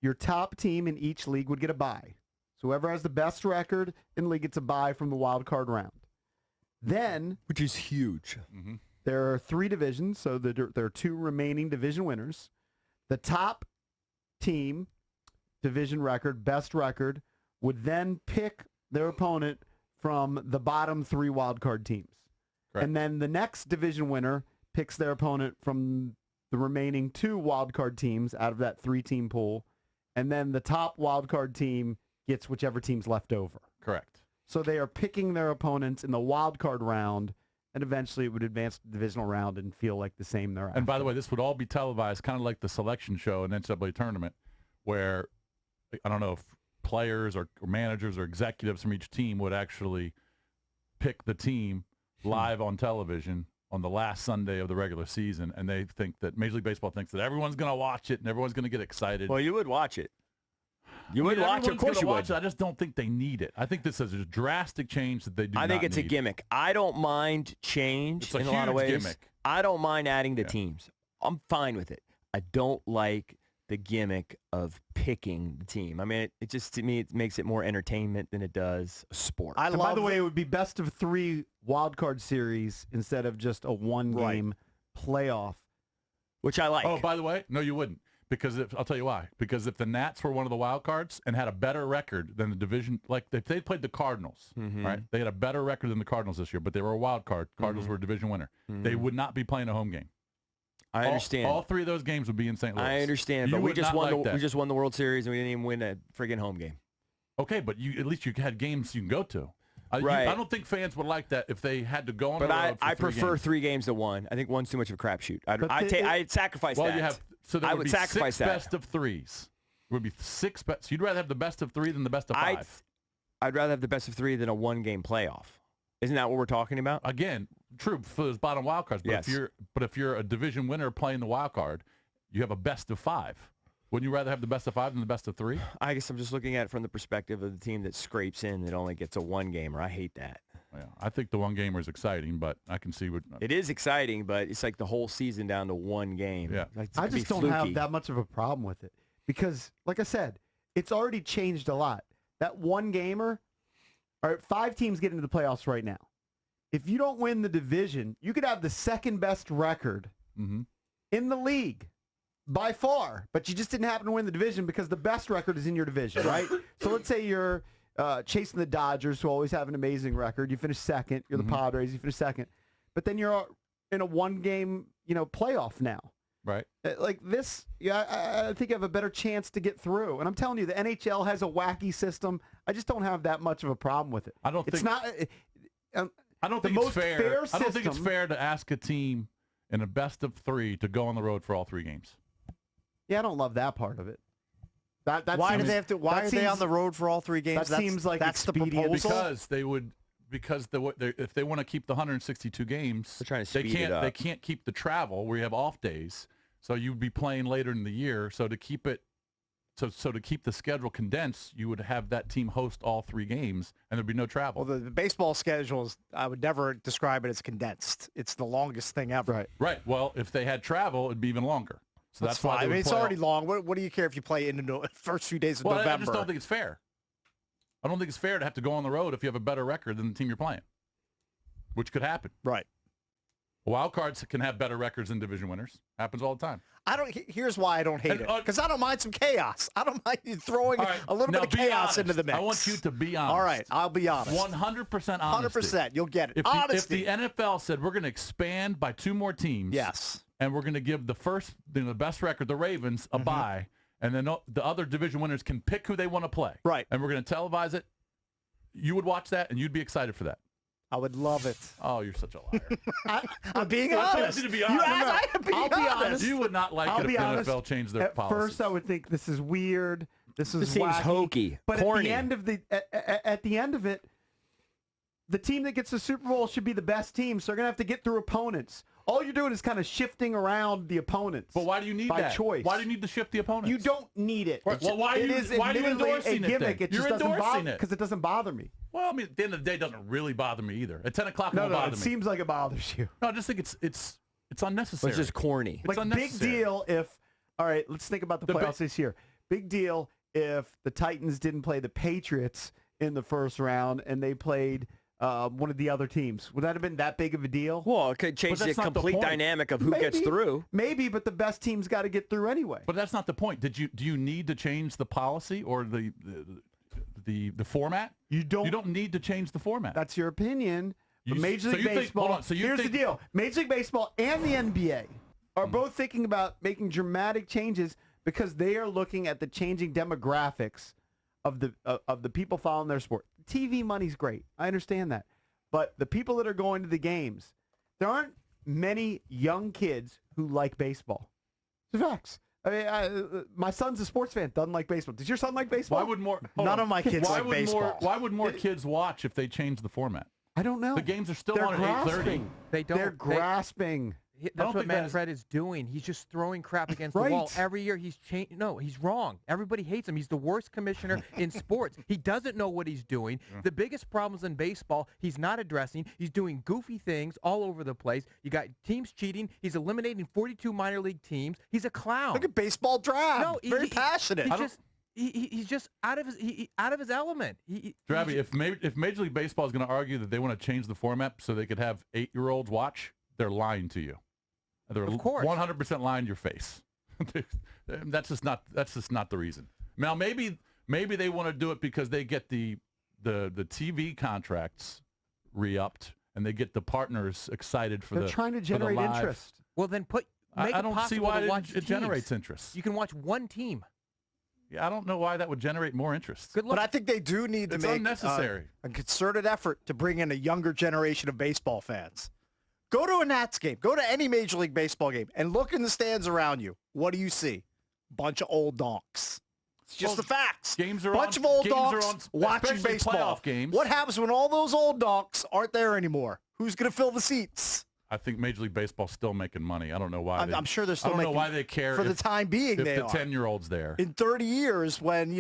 your top team in each league would get a bye. So whoever has the best record in the league gets a bye from the wild card round. Then, which is huge. There are 3 divisions, so there are 2 remaining division winners. The top team, division record, best record, would then pick their opponent from the bottom 3 wild card teams. Correct. And then the next division winner picks their opponent from the remaining 2 wild card teams out of that 3-team pool. And then the top wild card team gets whichever team's left over. Correct. So they are picking their opponents in the wild card round, and eventually it would advance to the divisional round and feel like the same thereafter. And by the way, this would all be televised, kind of like the selection show in NCAA tournament, where I don't know if players or managers or executives from each team would actually pick the team live on television on the last Sunday of the regular season, and they think that Major League Baseball thinks that everyone's going to watch it and everyone's going to get excited. Well, you would watch it. You would watch it. Of course you would. I just don't think they need it. I think this is a drastic change that they do not need. I think it's a gimmick. I don't mind change in a lot of ways. Gimmick. I don't mind adding the teams. I'm fine with it. I don't like the gimmick of picking the team. I mean, it just, to me, it makes it more entertainment than it does a sport. By the way, it would be best of 3 wild card series instead of just a 1-game playoff. Which I like. Oh, by the way, no, you wouldn't. Because I'll tell you why. Because if the Nats were one of the wild cards and had a better record than the division, like if they played the Cardinals, right? They had a better record than the Cardinals this year, but they were a wild card. Cardinals were a division winner. They would not be playing a home game. I understand. All 3 of those games would be in St. Louis. I understand, but we just won the World Series and we didn't even win a friggin' home game. Okay, but at least you had games you can go to. Right. I don't think fans would like that if they had to go on the road for 3 I prefer games. 3 games to 1. I think 1's too much of a crapshoot. I'd sacrifice that. I would sacrifice 6 best of 3s. It would be 6 best. So you'd rather have the best of 3 than the best of 5. I'd rather have the best of 3 than a 1-game playoff. Isn't that what we're talking about? Again, true for those bottom wild cards. But yes. if you're a division winner playing the wild card, you have a best of 5. Wouldn't you rather have the best of 5 than the best of 3? I guess I'm just looking at it from the perspective of the team that scrapes in that only gets a 1-gamer. I hate that. Yeah, I think the 1-gamer is exciting, but I can see what it is exciting, but it's like the whole season down to 1 game. Yeah, I just don't have that much of a problem with it because, like I said, it's already changed a lot. That 1-gamer, all right, 5 teams get into the playoffs right now. If you don't win the division, you could have the second best record in the league by far, but you just didn't happen to win the division because the best record is in your division, right? So let's say you're chasing the Dodgers, who always have an amazing record. You finish second. You're the Padres. You finish second. But then you're in a 1-game, playoff now. Right. Like this, I think you have a better chance to get through. And I'm telling you, the NHL has a wacky system. I just don't have that much of a problem with it. I don't think it's fair. I don't think it's fair to ask a team in a best of 3 to go on the road for all 3 games. Yeah, I don't love that part of it. Why do they have to? Why are they on the road for all 3 games? That seems like that's the expedient. proposal. Because they would. Because if they want to keep the 162 games, they're trying to speed it up. They can't keep the travel where you have off days. So you'd be playing later in the year. So to keep it, so to keep the schedule condensed, you would have that team host all 3 games, and there'd be no travel. Well, the baseball schedules, I would never describe it as condensed. It's the longest thing ever. Right. Right. Well, if they had travel, it'd be even longer. So that's why. I mean, it's already long. What do you care if you play in the first few days of November? I just don't think it's fair. I don't think it's fair to have to go on the road if you have a better record than the team you're playing, which could happen. Right. Wild cards can have better records than division winners. Happens all the time. Here's why I don't hate it. Because I don't mind some chaos. I don't mind you throwing a little bit of chaos into the mix. I want you to be honest. All right, I'll be honest. 100% honesty. 100%. You'll get it. If the NFL said we're going to expand by 2 more teams. Yes. And we're going to give the best record, the Ravens, a bye, and then the other division winners can pick who they want to play. Right. And we're going to televise it. You would watch that, and you'd be excited for that. I would love it. Oh, you're such a liar. I'm being honest. I told you to be honest. I'll be honest. You would not like it if the NFL changed their policy. At first, I would think this is weird. This seems hokey, but corny. at the end of it, the team that gets the Super Bowl should be the best team. So they're gonna have to get through opponents. All you're doing is kind of shifting around the opponents. But why do you need by that? choice? Why do you need to shift the opponents? You don't need it. Well, why are you endorsing a gimmick. it? It just doesn't bother because it doesn't bother me. Well, I mean, at the end of the day, it doesn't really bother me either. At 10 o'clock, it won't bother me. It seems like it bothers you. No, I just think it's unnecessary. It's just corny. It's unnecessary. Big deal if, all right, let's think about the playoffs this year. big deal if the Titans didn't play the Patriots in the first round and they played one of the other teams. Would that have been that big of a deal? Well, it could change the complete dynamic of who gets through. Maybe, but the best team's got to get through anyway. But that's not the point. Do you need to change the policy or the format? You don't need to change the format. That's your opinion. But Major League Baseball, here's the deal. Major League Baseball and the NBA are both thinking about making dramatic changes because they are looking at the changing demographics of the people following their sport. TV money's great. I understand that. But the people that are going to the games, there aren't many young kids who like baseball. It's facts. I mean, my son's a sports fan, doesn't like baseball. Does your son like baseball? Why would none of my kids like baseball? Why would more kids watch if they change the format? I don't know. The games are still on at 8:30. They're grasping. That's what Manfred is doing. He's just throwing crap against the wall. Every year he's changed. No, he's wrong. Everybody hates him. He's the worst commissioner in sports. He doesn't know what he's doing. The biggest problems in baseball, he's not addressing. He's doing goofy things all over the place. You got teams cheating. He's eliminating 42 minor league teams. He's a clown. Look at baseball draft. No, very passionate. He's just out of his element. Draby, if Major League Baseball is going to argue that they want to change the format so they could have 8-year-olds watch, they're lying to you. They're 100% lying to your face. That's just not the reason. Now maybe they want to do it because they get the TV contracts re-upped and they get the partners excited for They're trying to generate interest. Well, then I don't see why it generates interest. You can watch one team. Yeah, I don't know why that would generate more interest. Good luck. But I think they do need to make unnecessary. A concerted effort to bring in a younger generation of baseball fans. Go to a Nats game. Go to any Major League Baseball game and look in the stands around you. What do you see? Bunch of old donks. It's just the facts. Bunch of old donks watching baseball. Playoff games. What happens when all those old donks aren't there anymore? Who's going to fill the seats? I think Major League Baseball's still making money. I don't know why. I'm sure they're still making money. I don't know why they care. For the time being, if they the are. 10-year-olds there. In 30 years, when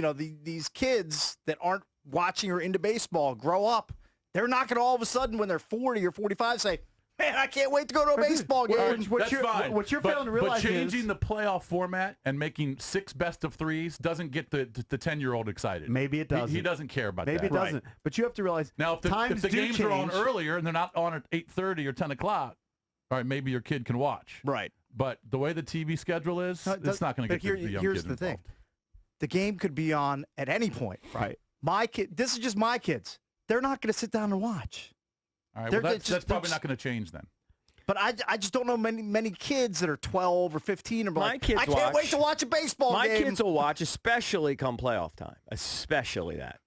these kids that aren't watching or into baseball grow up, they're not going to all of a sudden, when they're 40 or 45, say, "Man, I can't wait to go to a baseball game." What you're failing to realize but changing the playoff format and making 6 best-of-3s doesn't get the 10-year-old excited. Maybe it doesn't. He doesn't care about Maybe that. Maybe it doesn't. But you have to realize now if the games change. are on earlier and they're not on at 8:30 or 10 o'clock, all right, maybe your kid can watch. Right. But the way the TV schedule is, it's not going to get the young here's kids the involved. thing. The game could be on at any point. Right. My kid. This is just my kids. They're not going to sit down and watch. All right. Well, that's probably not going to change then. But I just don't know many kids that are 12 or 15 are like, I can't wait to watch a baseball game. My kids will watch, especially come playoff time. Especially that.